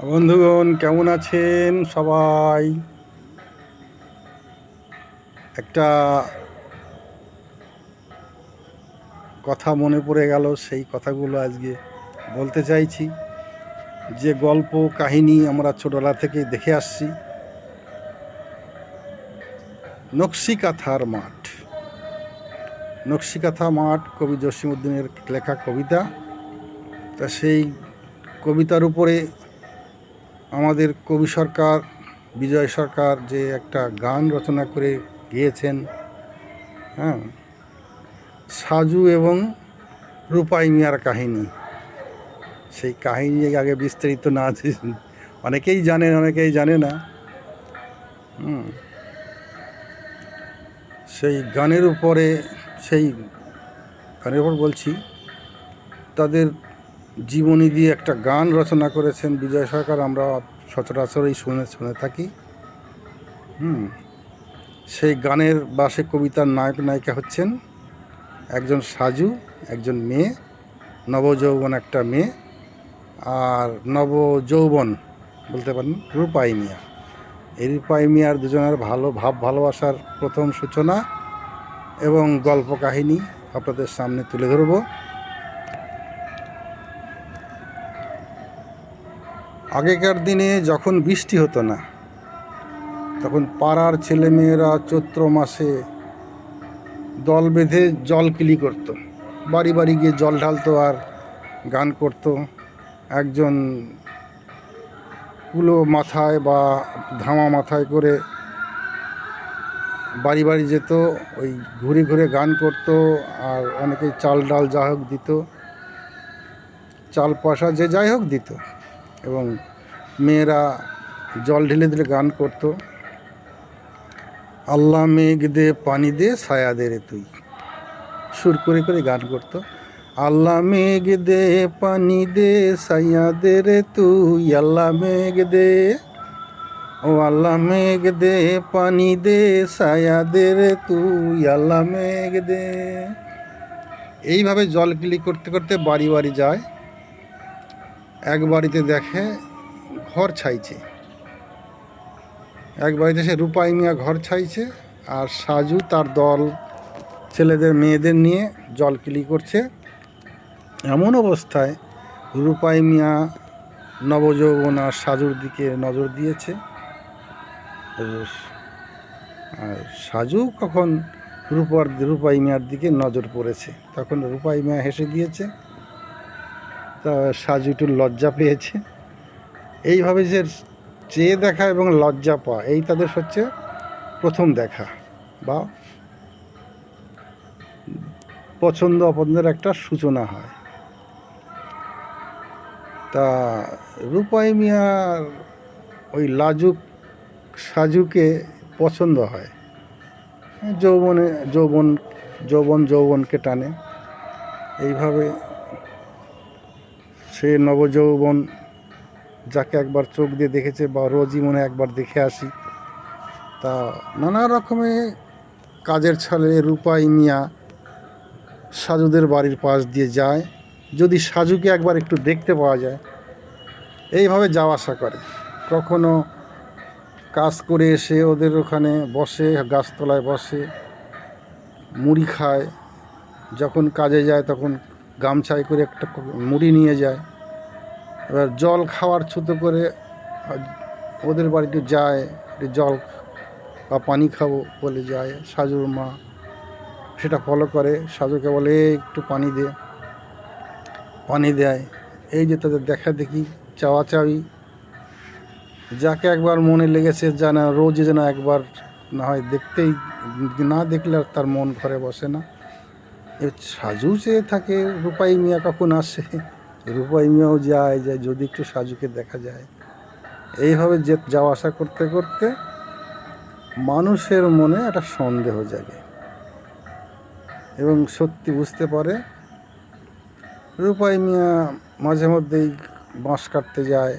বন্ধুগণ, কেমন আছেন সবাই? একটা কথা মনে পড়ে গেল, সেই কথাগুলো আজকে বলতে চাইছি। যে গল্প কাহিনী আমরা ছোটবেলা থেকে দেখে আসছি, নকশিকাঁথার মাঠ। নকশিকাঁথা মাঠ কবি জসীমউদ্দীনের লেখা কবিতা। তা সেই কবিতার উপরে আমাদের কবি সরকার, বিজয় সরকার, যে একটা গান রচনা করে গিয়েছেন। হ্যাঁ, সাজু এবং রূপাই মিয়ার কাহিনী। সেই কাহিনী আগে বিস্তারিত না অনেকেই জানেন, অনেকেই জানে না। সেই গানের উপরে, সেই গানের উপর বলছি, তাদের জীবনী দিয়ে একটা গান রচনা করেছেন বিজয় সরকার। আমরা সচরাচরই শুনে থাকি। সেই গানের বা সে কবিতার নায়ক নায়িকা হচ্ছেন একজন সাজু, একজন মেয়ে, নবযৌবন একটা মেয়ে, আর নবযৌবন বলতে পারেন রূপাই মিয়া। এই রূপাই মিয়ার দুজনের ভালোবাসার প্রথম সূচনা এবং গল্প কাহিনী আপনাদের সামনে তুলে ধরব। আগেকার দিনে যখন বৃষ্টি হতো না, তখন পাড়ার ছেলেমেয়েরা চৈত্র মাসে দল বেঁধে জল কিলি করত, বাড়ি বাড়ি গিয়ে জল ঢালতো আর গান করত। একজন কুলো মাথায় বা ধামা মাথায় করে বাড়ি বাড়ি যেত, ওই ঘুরে ঘুরে গান করত। আর অনেকেই চাল ডাল যা হোক দিত, চাল পয়সা যে যাই হোক দিত, এবং মেয়েরা জল ঢেলে দিলে গান করত। আল্লাহ মেঘ দে পানি দে ছায়া দে রে তুই, সুর করে করে গান করত। আল্লাহ মেঘ দে পানি দে ছায়া দে রে তুই, আল্লাহ মেঘ দে, ও আল্লাহ মেঘ দে পানি দে ছায়া দে রে তুই, আল্লাহ মেঘ দে। এইভাবে জল কিলি করতে করতে বাড়ি বাড়ি যায়। এক বাড়িতে দেখে ঘর ছাইছে, এক বাড়িতে সে রূপাই মিয়া ঘর ছাইছে, আর সাজু তার দল ছেলেদের মেয়েদের নিয়ে জল কিলি করছে। এমন অবস্থায় রূপাই মিয়া নবযৌবন আর সাজুর দিকে নজর দিয়েছে। আর সাজু কখন রূপাই মিয়ার দিকে নজর পড়েছে, তখন রূপাই মিয়া হেসে দিয়েছে। তা সাজু একটু লজ্জা পেয়েছে। এইভাবে যে চেয়ে দেখা এবং লজ্জা পাওয়া, এই তাদের হচ্ছে প্রথম দেখা বা পছন্দ অপছন্দের একটা সূচনা হয়। তা রূপাই মিয়ার ওই লাজুক সাজুকে পছন্দ হয়। যৌবনকে টানে। এইভাবে সে নবযৌবন, যাকে একবার চোখ দিয়ে দেখেছে বা রোজই মনে একবার দেখে আসি, তা নানা রকমের কাজের ছলে রূপাই মিয়া সাজুদের বাড়ির পাশ দিয়ে যায়, যদি সাজুকে একবার একটু দেখতে পাওয়া যায়। এইভাবে যাওয়া আসা করে। কখনো কাজ করে এসে ওদের ওখানে বসে, গাছতলায় বসে মুড়ি খায়। যখন কাজে যায় তখন গামছায় করে একটা মুড়ি নিয়ে যায়। এবার জল খাওয়ার ছুতো করে ওদের বাড়িতে যায়, জল বা পানি খাবো বলে যায়। সাজুর মা সেটা ফলো করে, সাজুকে বলে একটু পানি দে, পানি দেয়। এই যে তাদের দেখা দেখি, চাওয়াচাওয়ি, যাকে একবার মনে লেগেছে যেন রোজই যেন একবার না হয় দেখতেই, না দেখলে তার মন ঘরে বসে না। সাজু চেয়ে থাকে রূপাই মিয়া কখন আসে, রূপাই মিয়াও যায় যদি একটু সাজুকে দেখা যায়। এইভাবে যে যাওয়া আসা করতে করতে মানুষের মনে একটা সন্দেহ জাগে এবং সত্যি বুঝতে পারে। রূপাই মিয়া মাঝে মধ্যেই বাঁশ কাটতে যায়,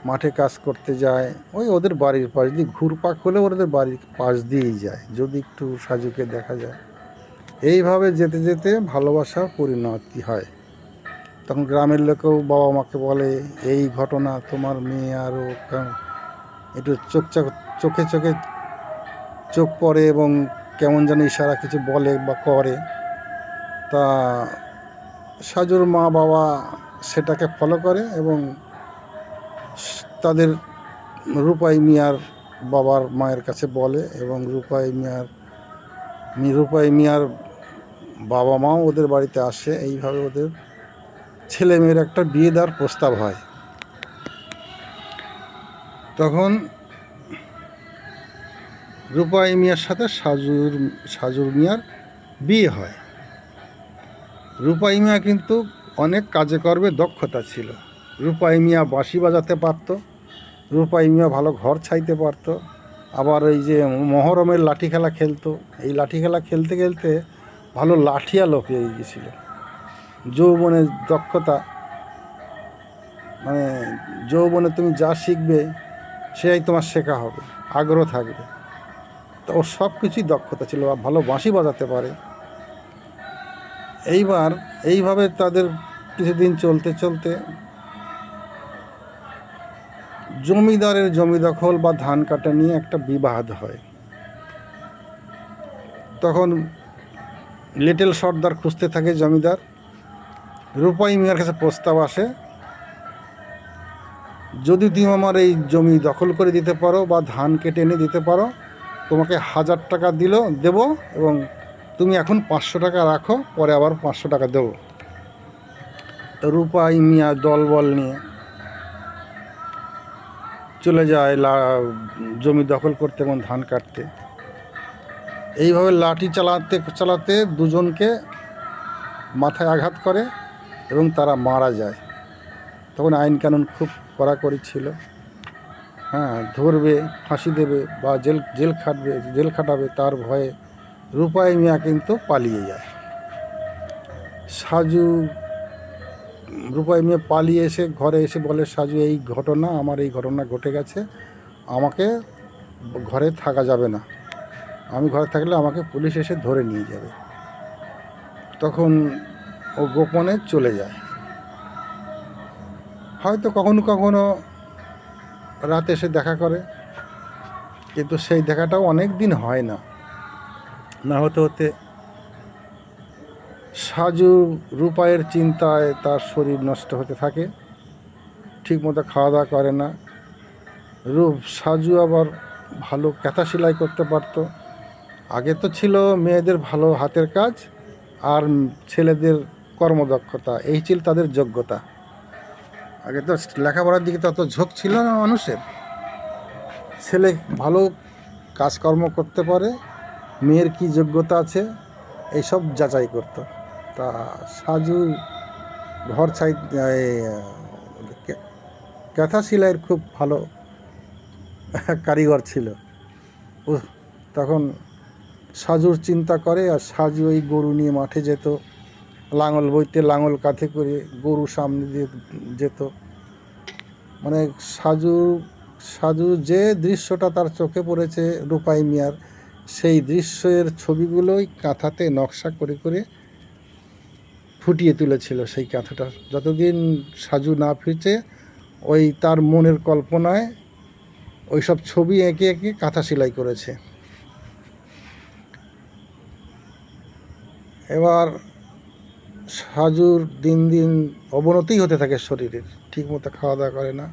মাঠে কাজ করতে যায়, ওই ওদের বাড়ির পাশ দিয়ে ঘুরপাক হলে ওদের বাড়ির পাশ দিয়েই যায় যদি একটু সাজুকে দেখা যায়। এইভাবে যেতে যেতে ভালোবাসার পরিণতি হয়। তখন গ্রামের লোকেও বাবা মাকে বলে এই ঘটনা, তোমার মেয়ে আরও একটু চোখে চোখে চোখ পড়ে এবং কেমন যেন ইশারা কিছু বলে বা করে। তা সাজুর মা বাবা সেটাকে ফলো করে এবং তাদের রূপাই মিয়ার বাবার মায়ের কাছে বলে এবং রূপাই মিয়ার বাবা মাও ওদের বাড়িতে আসে। এইভাবে ওদের ছেলে মেয়ের একটা বিয়ে দেওয়ার প্রস্তাব হয়। তখন রূপাই মিয়ার সাথে সাজুর মিয়ার বিয়ে হয়। রূপাই মিয়া কিন্তু অনেক কাজে কর্মে দক্ষতা ছিল। রূপাই মিয়া বাঁশি বাজাতে পারত, রূপাই মিয়া ভালো ঘর ছাইতে পারত, আবার এই যে মহরমের লাঠি খেলা খেলতো। এই লাঠি খেলা খেলতে খেলতে ভালো লাঠিয়া লোক হয়ে গিয়েছিল। যৌবনের দক্ষতা, মানে যৌবনে তুমি যা শিখবে সেটাই তোমার শেখা হবে, আগ্রহ থাকবে। তো ওর সব কিছুই দক্ষতা ছিল, ভালো বাঁশি বাজাতে পারে। এইভাবে তাদের কিছুদিন চলতে চলতে জমিদারের জমি দখল বা ধান কাটা নিয়ে একটা বিবাদ হয়। তখন লিটল সর্দার খুঁজতে থাকে জমিদার। রূপাই মিয়ার কাছে প্রস্তাব আসে, যদি তুমি আমার এই জমি দখল করে দিতে পারো বা ধান কেটে এনে দিতে পারো, তোমাকে 1000 টাকা দেব এবং তুমি এখন 500 টাকা রাখো, পরে আবার 500 টাকা দেবো। তো রূপাই মিয়া দলবল নিয়ে চলে যায় জমি দখল করতে এবং ধান কাটতে। এইভাবে লাঠি চালাতে চালাতে দুজনকে মাথায় আঘাত করে এবং তারা মারা যায়। তখন আইন কানুন খুব কড়াকড়ি ছিল। ধরবে, ফাঁসি দেবে বা জেল খাটাবে, তার ভয়ে রূপাই মিয়া কিন্তু পালিয়ে যায়। রূপাই মিয়া পালিয়ে এসে ঘরে এসে বলে, সাজু আমার এই ঘটনা ঘটে গেছে, আমাকে ঘরে থাকা যাবে না, আমি ঘরে থাকলে আমাকে পুলিশ এসে ধরে নিয়ে যাবে। তখন ও গোপনে চলে যায়। হয়তো কখনো কখনো রাতে এসে দেখা করে, কিন্তু সেই দেখাটাও অনেক দিন হয় না। হতে হতে সাজু রূপাইয়ের চিন্তায় তার শরীর নষ্ট হতে থাকে, ঠিকমতো খাওয়া দাওয়া করে না। সাজু আবার ভালো কাঁথা সেলাই করতে পারত। আগে তো ছিল মেয়েদের ভালো হাতের কাজ আর ছেলেদের কর্মদক্ষতা, এই ছিল তাদের যোগ্যতা। আগে তো লেখাপড়ার দিকে তত ঝোঁক ছিল না মানুষের। ছেলে ভালো কাজকর্ম করতে পারে, মেয়ের কি যোগ্যতা আছে এইসব যাচাই করত। তা সাজু ঘর কাঁথা সেলাইয়ের খুব ভালো কারিগর ছিল। তখন সাজুর চিন্তা করে, আর সাজু ওই গরু নিয়ে মাঠে যেত, লাঙল বইতে লাঙল কাঁধে করে গরু সামনে দিয়ে যেত। মানে সাজু যে দৃশ্যটা তার চোখে পড়েছে রূপাই মিয়ার, সেই দৃশ্যের ছবিগুলোই কাঁথাতে নকশা করে করে ফুটিয়ে তুলেছিল। সেই কাঁথাটা যতদিন সাজু না ফিরছে, ওই তার মনের কল্পনায় ওই সব ছবি এঁকে এঁকে কাঁথা সেলাই করেছে। এবার সাজুর দিন দিন অবনতি হতে থাকে শরীরের, ঠিকমতো খাওয়া দাওয়া করে না।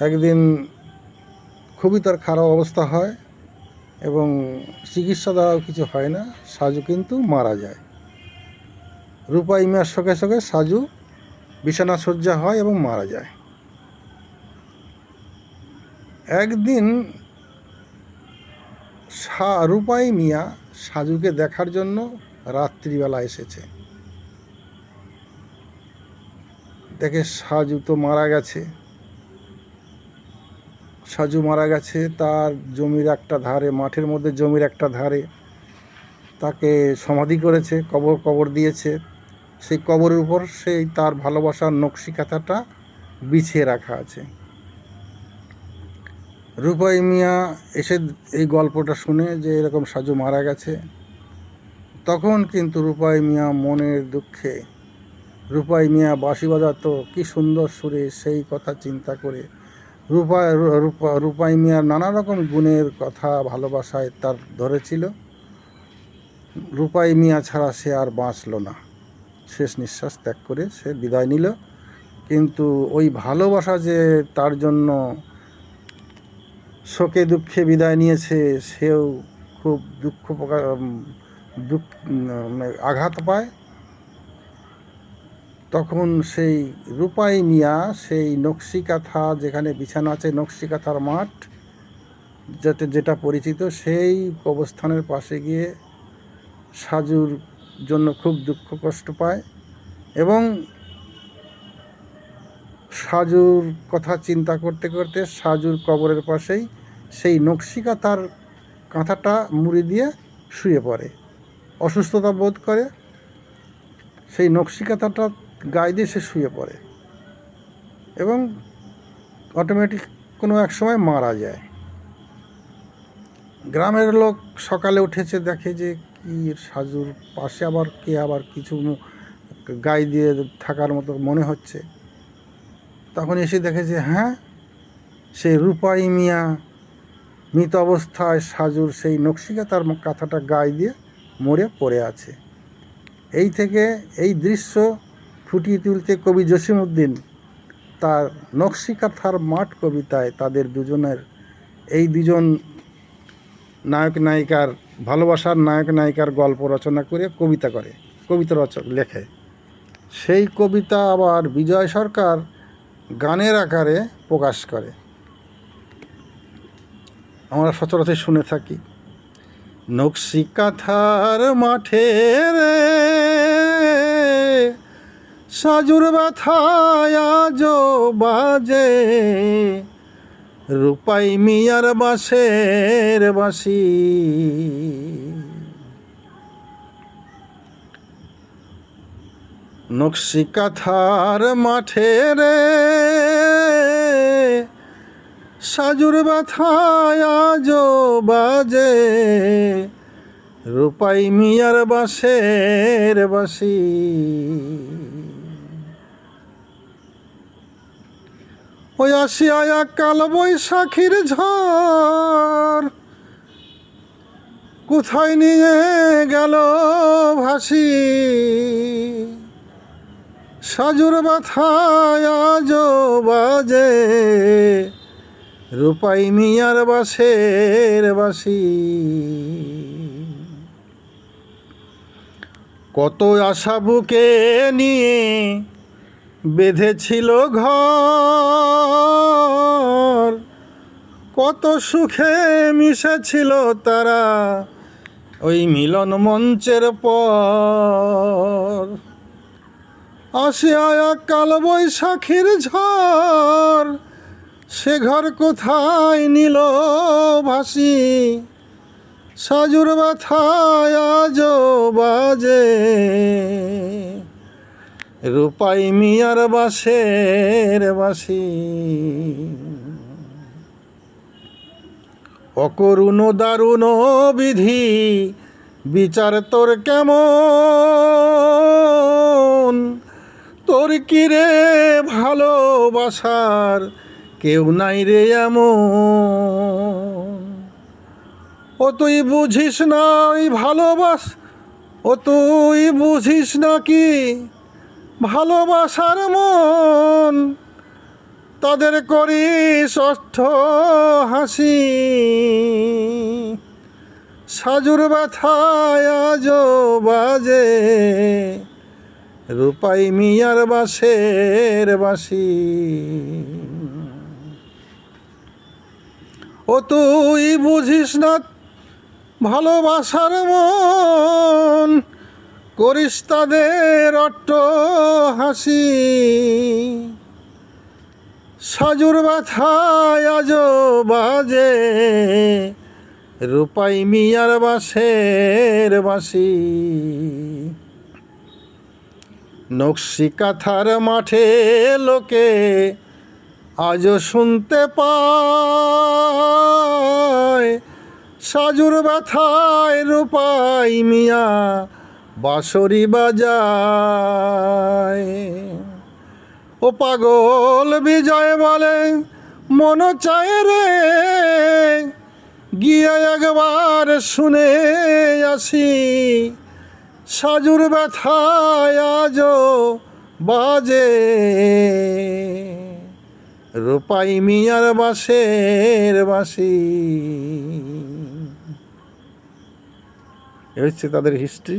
একদিন খুবই তার খারাপ অবস্থা হয় এবং চিকিৎসা দেওয়াও কিছু হয় না, সাজু কিন্তু মারা যায়। রূপাই মিয়ার শোকে শোকে সাজু বিছানা শয্যা হয় এবং মারা যায়। একদিন রূপাই মিয়া সাজুকে দেখার জন্য রাত্রিবেলা এসেছে। দেখে সাজু তো মারা গেছে। সাজু মারা গেছে, তার জমির একটা ধারে, মাঠের মধ্যে জমির একটা ধারে তাকে সমাধি করেছে, কবর দিয়েছে। সেই কবরের উপর সেই তার ভালোবাসার নকশি কাঁথাটা বিছিয়ে রাখা আছে। রূপাই মিয়া এসে এই গল্পটা শুনে যে এরকম সাজু মারা গেছে, তখন কিন্তু রূপাই মিয়া মনের দুঃখে, রূপাই মিয়া বাঁশি বাজাতো কি সুন্দর সুরে, সেই কথা চিন্তা করে রূপাই মিয়ার নানা রকম গুণের কথা ভালোবাসায় তার ধরেছিল। রূপাই মিয়া ছাড়া সে আর বাঁচল না, শেষ নিঃশ্বাস ত্যাগ করে সে বিদায় নিল। কিন্তু ওই ভালোবাসা যে তার জন্য শোকে দুঃখে বিদায় নিয়েছে, সেও খুব আঘাত পায়। তখন সেই রূপাই মিয়া সেই নকশিকাঁথা, যেখানে বিছানা আছে নকশিকাঁথার মাঠ যেটা পরিচিত, সেই কবরস্থানের পাশে গিয়ে সাজুর জন্য খুব দুঃখ কষ্ট পায় এবং সাজুর কথা চিন্তা করতে করতে সাজুর কবরের পাশেই সেই কাঁথাটা মুড়ি দিয়ে শুয়ে পড়ে। অসুস্থতা বোধ করে সেই কাঁথাটা গায়ে দিয়ে সে শুয়ে পড়ে এবং অটোমেটিক কোনো এক সময় মারা যায়। গ্রামের লোক সকালে উঠেছে, দেখে যে কি সাজুর পাশে আবার কিছু গায়ে দিয়ে থাকার মতো মনে হচ্ছে। তখন এসে দেখে যে হ্যাঁ, সেই রূপাই মিয়া মৃত অবস্থায় সাজুর সেই নকশিকাঁথার কাঁথাটা গায়ে দিয়ে মরে পড়ে আছে। এই থেকে এই দৃশ্য ফুটিয়ে তুলতে কবি জসিমউদ্দিন তার নকশিকাঁথার মাঠ কবিতায় তাদের দুজনের, এই দুজন নায়ক নায়িকার ভালোবাসার নায়ক নায়িকার গল্প রচনা করে কবিতা লেখে। সেই কবিতা আবার বিজয় সরকার গানের আকারে প্রকাশ করে, আমরা সচরাচর শুনে থাকি। নকশিকাঁথার মাঠে রে সাজুর ব্যথায় আজো বাজে, রূপাই মিয়ার বাঁশের বাঁশি। নকশিকাঁথার মাঠে রে সাজুর ব্যথায় আজো বাজে, রূপাই মিয়ার বাঁশের বাঁশি। ওই আসিয়া কাল বৈশাখীর ঝড়, কোথায় নিয়ে গেল ভাসি, সাজুর ব্যথায় আজো বাজে, রূপাই মিয়ার বাঁশের বাঁশি। কত আশা বুকে নিয়ে বেঁধেছিল ঘর, কত সুখে মিশেছিল তারা ওই মিলন মঞ্চের পর। আসিয়া কাল বৈশাখীর ঝড়, সে ঘর কোথায় নিল ভাসি, সাজুর ব্যথায় আজো বাজে, রূপাই মিয়ার বাঁশের বাঁশি। অকরুণ দারুণ বিধি বিচার তোর কেমন, তোর কি রে ভালোবাসার কেউ নাই রে এমন। ও তুই বুঝিস না ওই ও তুই বুঝিস না কি ভালোবাসার মন, তাদের করিস অর্থ হাসি, সাজুর ব্যথায় আজো বাজে, রূপাই মিয়ার বাঁশের বাঁশি। ও তুই বুঝিস না ভালোবাসার মন, করিস তাদের অট্ট হাসি, সাজুর ব্যথায় আজো বাজে, রূপাই মিয়ার বাঁশের বাঁশি। নকশিকাঁথার মাঠে লোকে আজও শুনতে পায়, সাজুর ব্যথায় রূপাই মিয়া বাঁশরি বাজায়। ও পাগল বিজয় বলে মন চায় রে, গিয়ে একবার শুনে আসি, সাজুর ব্যথায় আজও বাজে রূপাই মিয়ার বাঁশের বাঁশি। এ হচ্ছে তাদের হিস্ট্রি।